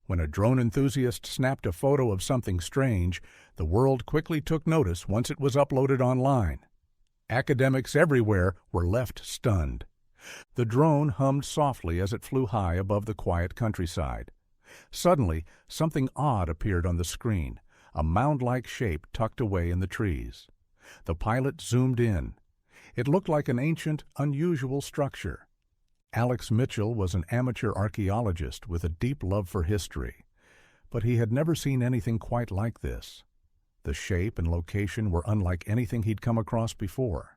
When a drone enthusiast snapped a photo of something strange, the world quickly took notice once it was uploaded online. Academics everywhere were left stunned. The drone hummed softly as it flew high above the quiet countryside. Suddenly, something odd appeared on the screen, a mound-like shape tucked away in the trees. The pilot zoomed in. It looked like an ancient, unusual structure. Alex Mitchell was an amateur archaeologist with a deep love for history, but he had never seen anything quite like this. The shape and location were unlike anything he'd come across before.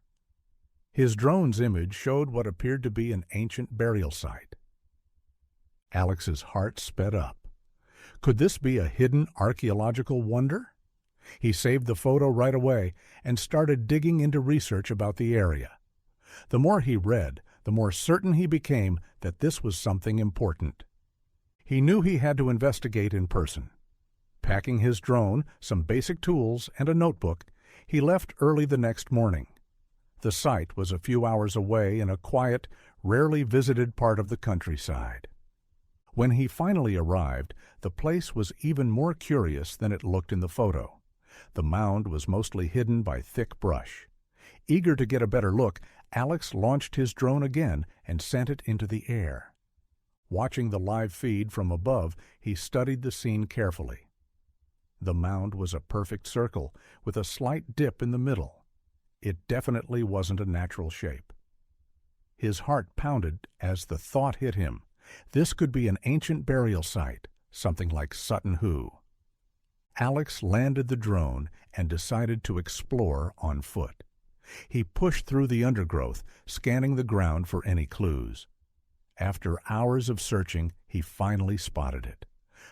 His drone's image showed what appeared to be an ancient burial site. Alex's heart sped up. Could this be a hidden archaeological wonder? He saved the photo right away and started digging into research about the area. The more he read, the more certain he became that this was something important. He knew he had to investigate in person. Packing his drone, some basic tools, and a notebook, he left early the next morning. The site was a few hours away in a quiet, rarely visited part of the countryside. When he finally arrived, the place was even more curious than it looked in the photo. The mound was mostly hidden by thick brush. Eager to get a better look, Alex launched his drone again and sent it into the air. Watching the live feed from above, he studied the scene carefully. The mound was a perfect circle, with a slight dip in the middle. It definitely wasn't a natural shape. His heart pounded as the thought hit him. This could be an ancient burial site, something like Sutton Hoo. Alex landed the drone and decided to explore on foot. He pushed through the undergrowth, scanning the ground for any clues. After hours of searching, he finally spotted it.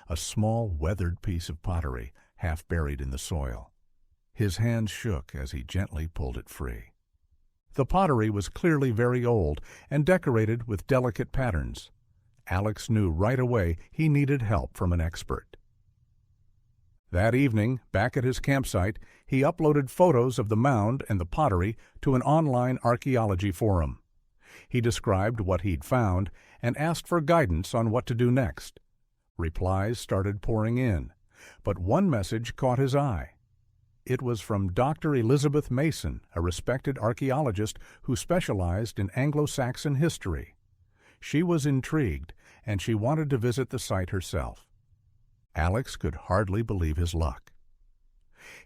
A small, weathered piece of pottery, half buried in the soil. His hands shook as he gently pulled it free. The pottery was clearly very old and decorated with delicate patterns. Alex knew right away he needed help from an expert. That evening, back at his campsite, he uploaded photos of the mound and the pottery to an online archaeology forum. He described what he'd found and asked for guidance on what to do next. Replies started pouring in, but one message caught his eye. It was from Dr. Elizabeth Mason, a respected archaeologist who specialized in Anglo-Saxon history. She was intrigued, and she wanted to visit the site herself. Alex could hardly believe his luck.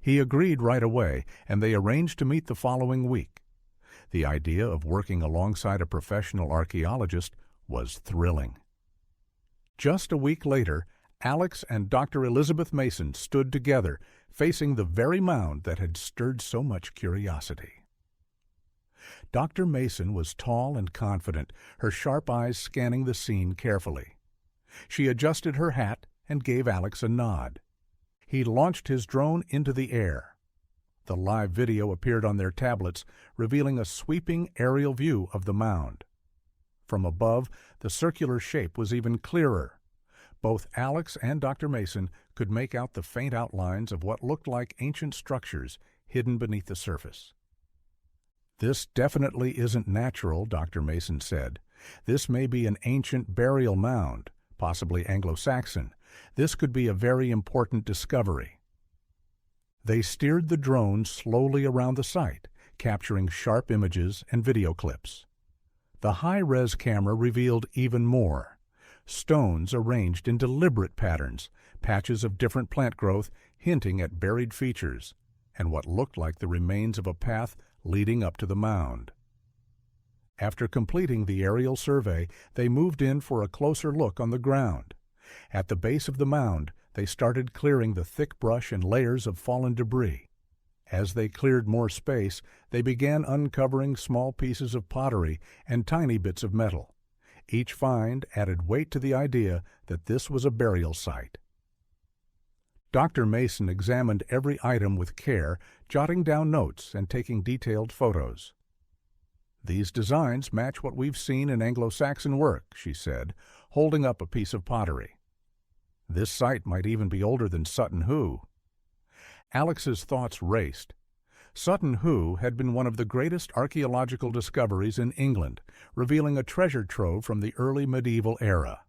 He agreed right away, and they arranged to meet the following week. The idea of working alongside a professional archaeologist was thrilling. Just a week later, Alex and Dr. Elizabeth Mason stood together, facing the very mound that had stirred so much curiosity. Dr. Mason was tall and confident, her sharp eyes scanning the scene carefully. She adjusted her hat and gave Alex a nod. He launched his drone into the air. The live video appeared on their tablets, revealing a sweeping aerial view of the mound. From above, the circular shape was even clearer. Both Alex and Dr. Mason could make out the faint outlines of what looked like ancient structures hidden beneath the surface. "This definitely isn't natural," Dr. Mason said. "This may be an ancient burial mound, possibly Anglo-Saxon. This could be a very important discovery." They steered the drone slowly around the site, capturing sharp images and video clips. The high-res camera revealed even more. Stones arranged in deliberate patterns, patches of different plant growth hinting at buried features, and what looked like the remains of a path leading up to the mound. After completing the aerial survey, they moved in for a closer look on the ground. At the base of the mound, they started clearing the thick brush and layers of fallen debris. As they cleared more space, they began uncovering small pieces of pottery and tiny bits of metal. Each find added weight to the idea that this was a burial site. Dr. Mason examined every item with care, jotting down notes and taking detailed photos. "These designs match what we've seen in Anglo-Saxon work," she said, holding up a piece of pottery. "This site might even be older than Sutton Hoo." Alex's thoughts raced. Sutton Hoo had been one of the greatest archaeological discoveries in England, revealing a treasure trove from the early medieval era.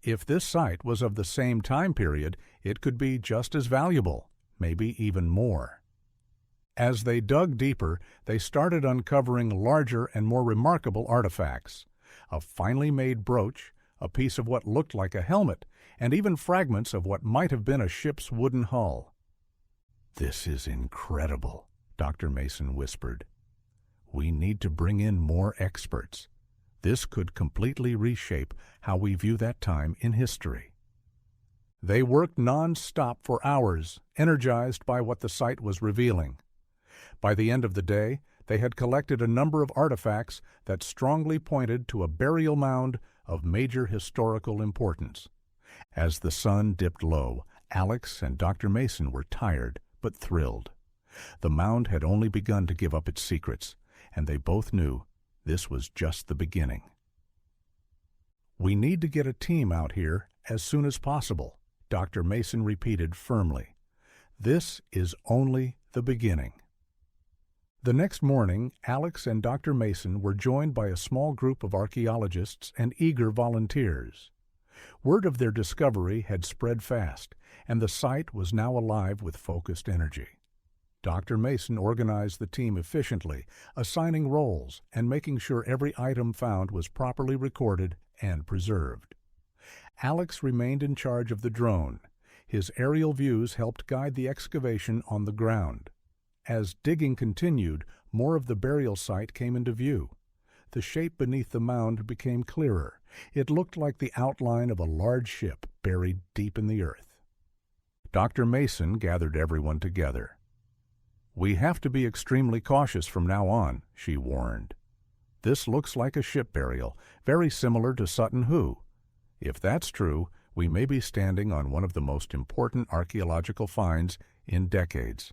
If this site was of the same time period, it could be just as valuable, maybe even more. As they dug deeper, they started uncovering larger and more remarkable artifacts. A finely made brooch, a piece of what looked like a helmet, and even fragments of what might have been a ship's wooden hull. "This is incredible," Dr. Mason whispered. "We need to bring in more experts. This could completely reshape how we view that time in history." They worked non-stop for hours, energized by what the site was revealing. By the end of the day, they had collected a number of artifacts that strongly pointed to a burial mound of major historical importance. As the sun dipped low, Alex and Dr. Mason were tired but thrilled. The mound had only begun to give up its secrets, and they both knew this was just the beginning. "We need to get a team out here as soon as possible," Dr. Mason repeated firmly. "This is only the beginning." The next morning, Alex and Dr. Mason were joined by a small group of archaeologists and eager volunteers. Word of their discovery had spread fast, and the site was now alive with focused energy. Dr. Mason organized the team efficiently, assigning roles and making sure every item found was properly recorded and preserved. Alex remained in charge of the drone. His aerial views helped guide the excavation on the ground. As digging continued, more of the burial site came into view. The shape beneath the mound became clearer. It looked like the outline of a large ship buried deep in the earth. Dr. Mason gathered everyone together. "We have to be extremely cautious from now on," she warned. "This looks like a ship burial, very similar to Sutton Hoo. If that's true, we may be standing on one of the most important archaeological finds in decades."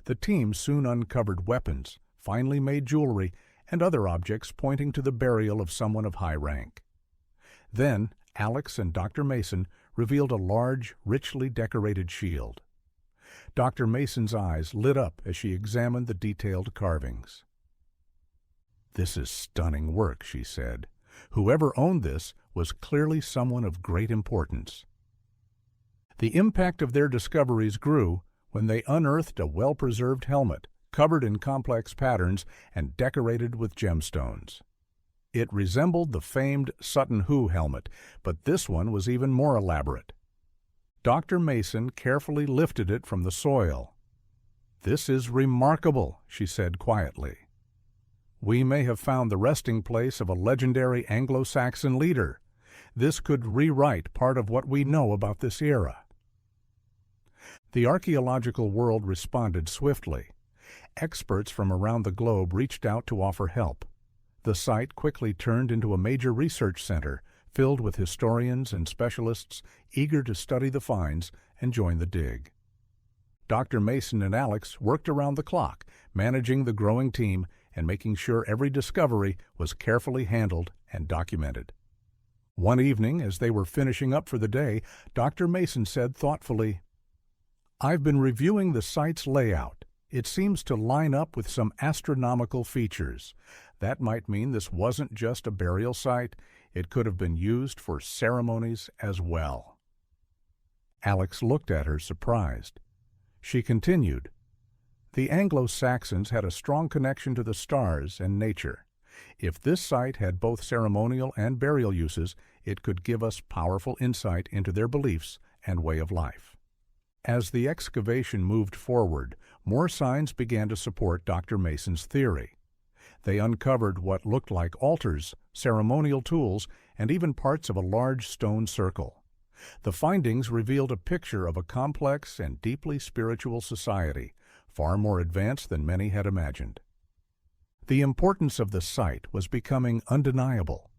The team soon uncovered weapons, finely made jewelry, and other objects pointing to the burial of someone of high rank. Then Alex and Dr. Mason revealed a large, richly decorated shield. Dr. Mason's eyes lit up as she examined the detailed carvings. "This is stunning work," she said. "Whoever owned this was clearly someone of great importance." The impact of their discoveries grew when they unearthed a well-preserved helmet, covered in complex patterns and decorated with gemstones. It resembled the famed Sutton Hoo helmet, but this one was even more elaborate. Dr. Mason carefully lifted it from the soil. "This is remarkable," she said quietly. "We may have found the resting place of a legendary Anglo-Saxon leader. This could rewrite part of what we know about this era." The archaeological world responded swiftly. Experts from around the globe reached out to offer help. The site quickly turned into a major research center filled with historians and specialists eager to study the finds and join the dig. Dr. Mason and Alex worked around the clock, managing the growing team and making sure every discovery was carefully handled and documented. One evening, as they were finishing up for the day, Dr. Mason said thoughtfully, "I've been reviewing the site's layout. It seems to line up with some astronomical features. That might mean this wasn't just a burial site. It could have been used for ceremonies as well." Alex looked at her surprised. She continued, "The Anglo-Saxons had a strong connection to the stars and nature. If this site had both ceremonial and burial uses, it could give us powerful insight into their beliefs and way of life." As the excavation moved forward, more signs began to support Dr. Mason's theory. They uncovered what looked like altars, ceremonial tools, and even parts of a large stone circle. The findings revealed a picture of a complex and deeply spiritual society, far more advanced than many had imagined. The importance of the site was becoming undeniable.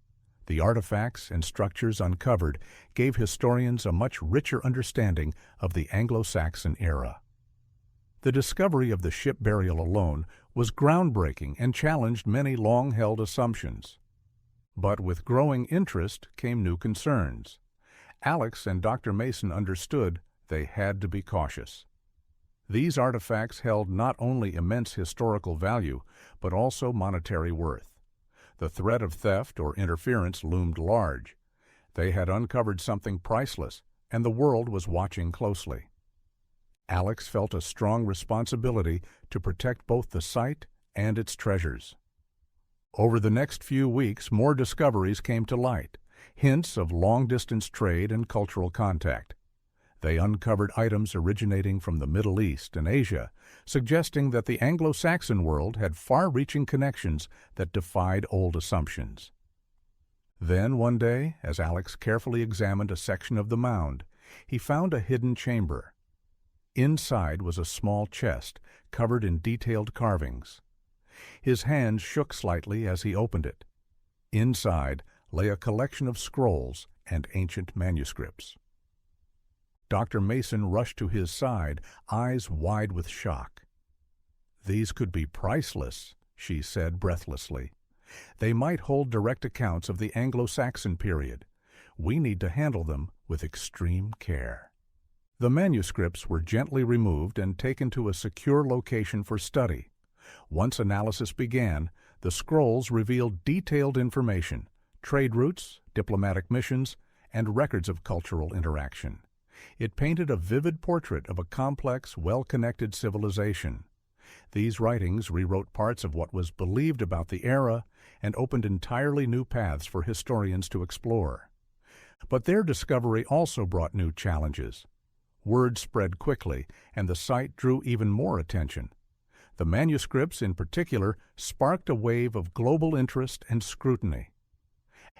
The artifacts and structures uncovered gave historians a much richer understanding of the Anglo-Saxon era. The discovery of the ship burial alone was groundbreaking and challenged many long-held assumptions. But with growing interest came new concerns. Alex and Dr. Mason understood they had to be cautious. These artifacts held not only immense historical value, but also monetary worth. The threat of theft or interference loomed large. They had uncovered something priceless, and the world was watching closely. Alex felt a strong responsibility to protect both the site and its treasures. Over the next few weeks, more discoveries came to light, hints of long-distance trade and cultural contact. They uncovered items originating from the Middle East and Asia, suggesting that the Anglo-Saxon world had far-reaching connections that defied old assumptions. Then, one day, as Alex carefully examined a section of the mound, he found a hidden chamber. Inside was a small chest covered in detailed carvings. His hands shook slightly as he opened it. Inside lay a collection of scrolls and ancient manuscripts. Dr. Mason rushed to his side, eyes wide with shock. "These could be priceless," she said breathlessly. "They might hold direct accounts of the Anglo-Saxon period. We need to handle them with extreme care." The manuscripts were gently removed and taken to a secure location for study. Once analysis began, the scrolls revealed detailed information, trade routes, diplomatic missions, and records of cultural interaction. It painted a vivid portrait of a complex, well-connected civilization. These writings rewrote parts of what was believed about the era and opened entirely new paths for historians to explore. But their discovery also brought new challenges. Word spread quickly, and the site drew even more attention. The manuscripts, in particular, sparked a wave of global interest and scrutiny.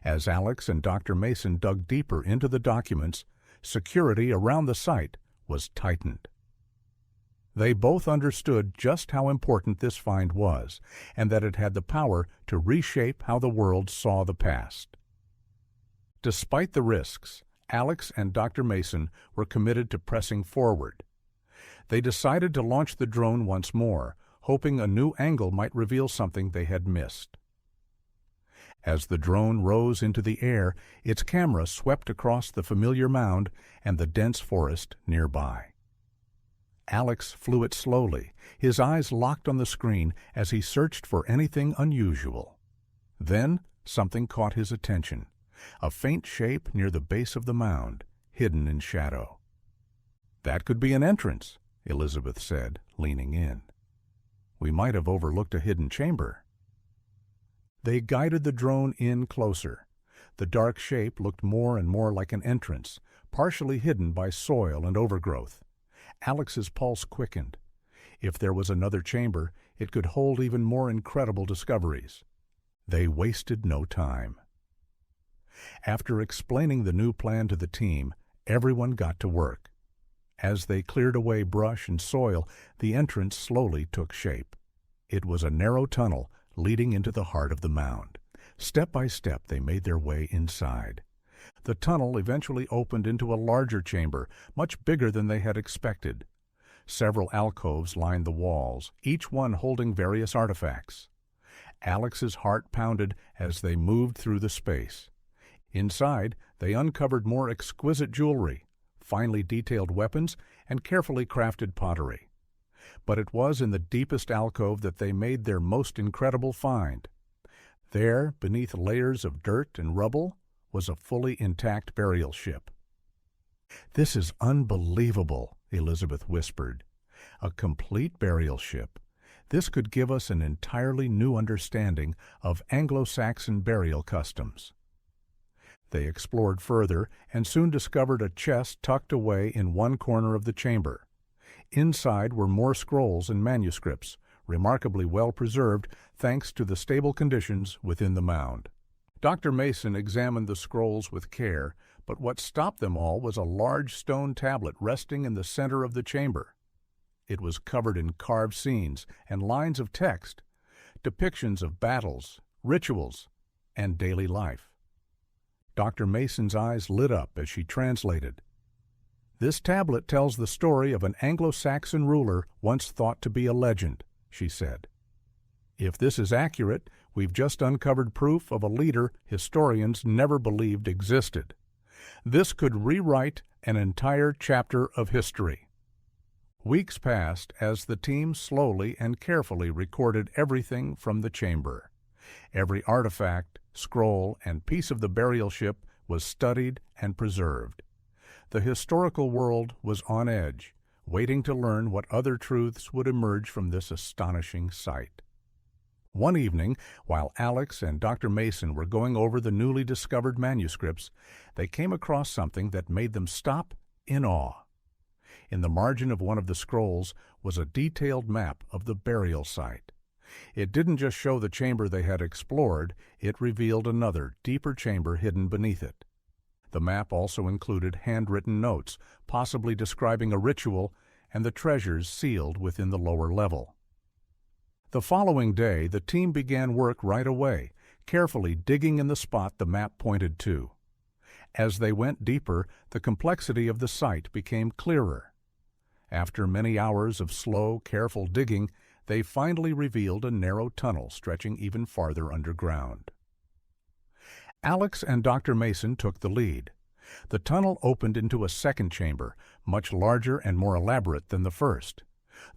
As Alex and Dr. Mason dug deeper into the documents, security around the site was tightened. They both understood just how important this find was, and that it had the power to reshape how the world saw the past. Despite the risks, Alex and Dr. Mason were committed to pressing forward. They decided to launch the drone once more, hoping a new angle might reveal something they had missed. As the drone rose into the air, its camera swept across the familiar mound and the dense forest nearby. Alex flew it slowly, his eyes locked on the screen as he searched for anything unusual. Then something caught his attention, a faint shape near the base of the mound, hidden in shadow. "That could be an entrance," Elizabeth said, leaning in. "We might have overlooked a hidden chamber." They guided the drone in closer. The dark shape looked more and more like an entrance, partially hidden by soil and overgrowth. Alex's pulse quickened. If there was another chamber, it could hold even more incredible discoveries. They wasted no time. After explaining the new plan to the team, everyone got to work. As they cleared away brush and soil, the entrance slowly took shape. It was a narrow tunnel leading into the heart of the mound. Step by step, they made their way inside. The tunnel eventually opened into a larger chamber, much bigger than they had expected. Several alcoves lined the walls, each one holding various artifacts. Alex's heart pounded as they moved through the space. Inside, they uncovered more exquisite jewelry, finely detailed weapons, and carefully crafted pottery. But it was in the deepest alcove that they made their most incredible find. There, beneath layers of dirt and rubble, was a fully intact burial ship. "This is unbelievable," Elizabeth whispered. "A complete burial ship. This could give us an entirely new understanding of Anglo-Saxon burial customs." They explored further and soon discovered a chest tucked away in one corner of the chamber. Inside were more scrolls and manuscripts, remarkably well preserved thanks to the stable conditions within the mound. Dr. Mason examined the scrolls with care, but what stopped them all was a large stone tablet resting in the center of the chamber. It was covered in carved scenes and lines of text, depictions of battles, rituals, and daily life. Dr. Mason's eyes lit up as she translated. "This tablet tells the story of an Anglo-Saxon ruler once thought to be a legend," she said. "If this is accurate, we've just uncovered proof of a leader historians never believed existed. This could rewrite an entire chapter of history." Weeks passed as the team slowly and carefully recorded everything from the chamber. Every artifact, scroll, and piece of the burial ship was studied and preserved. The historical world was on edge, waiting to learn what other truths would emerge from this astonishing sight. One evening, while Alex and Dr. Mason were going over the newly discovered manuscripts, they came across something that made them stop in awe. In the margin of one of the scrolls was a detailed map of the burial site. It didn't just show the chamber they had explored, it revealed another, deeper chamber hidden beneath it. The map also included handwritten notes, possibly describing a ritual, and the treasures sealed within the lower level. The following day, the team began work right away, carefully digging in the spot the map pointed to. As they went deeper, the complexity of the site became clearer. After many hours of slow, careful digging, they finally revealed a narrow tunnel stretching even farther underground. Alex and Dr. Mason took the lead. The tunnel opened into a second chamber, much larger and more elaborate than the first.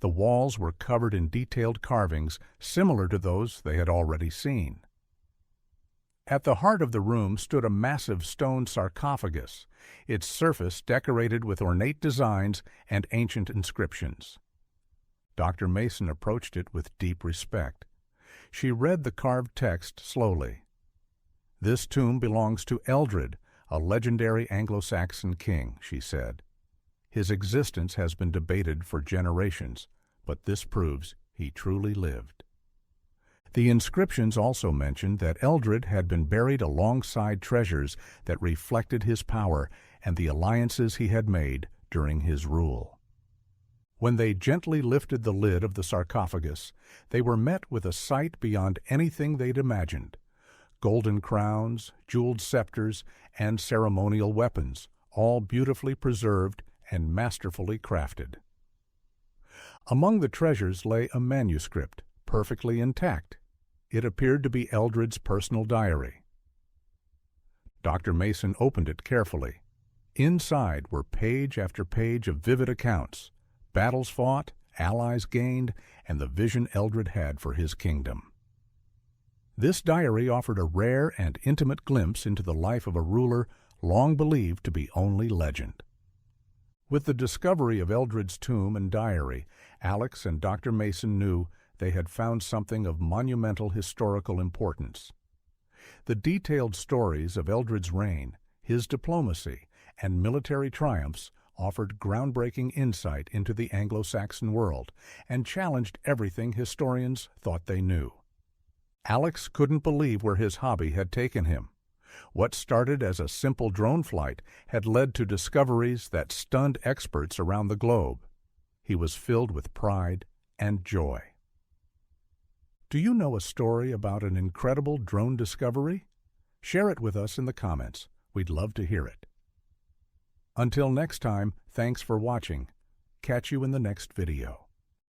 The walls were covered in detailed carvings similar to those they had already seen. At the heart of the room stood a massive stone sarcophagus, its surface decorated with ornate designs and ancient inscriptions. Dr. Mason approached it with deep respect. She read the carved text slowly. "This tomb belongs to Eldred, a legendary Anglo-Saxon king," she said. "His existence has been debated for generations, but this proves he truly lived." The inscriptions also mentioned that Eldred had been buried alongside treasures that reflected his power and the alliances he had made during his rule. When they gently lifted the lid of the sarcophagus, they were met with a sight beyond anything they'd imagined. Golden crowns, jeweled scepters, and ceremonial weapons, all beautifully preserved and masterfully crafted. Among the treasures lay a manuscript, perfectly intact. It appeared to be Eldred's personal diary. Dr. Mason opened it carefully. Inside were page after page of vivid accounts, battles fought, allies gained, and the vision Eldred had for his kingdom. This diary offered a rare and intimate glimpse into the life of a ruler long believed to be only legend. With the discovery of Eldred's tomb and diary, Alex and Dr. Mason knew they had found something of monumental historical importance. The detailed stories of Eldred's reign, his diplomacy, and military triumphs offered groundbreaking insight into the Anglo-Saxon world and challenged everything historians thought they knew. Alex couldn't believe where his hobby had taken him. What started as a simple drone flight had led to discoveries that stunned experts around the globe. He was filled with pride and joy. Do you know a story about an incredible drone discovery? Share it with us in the comments. We'd love to hear it. Until next time, thanks for watching. Catch you in the next video.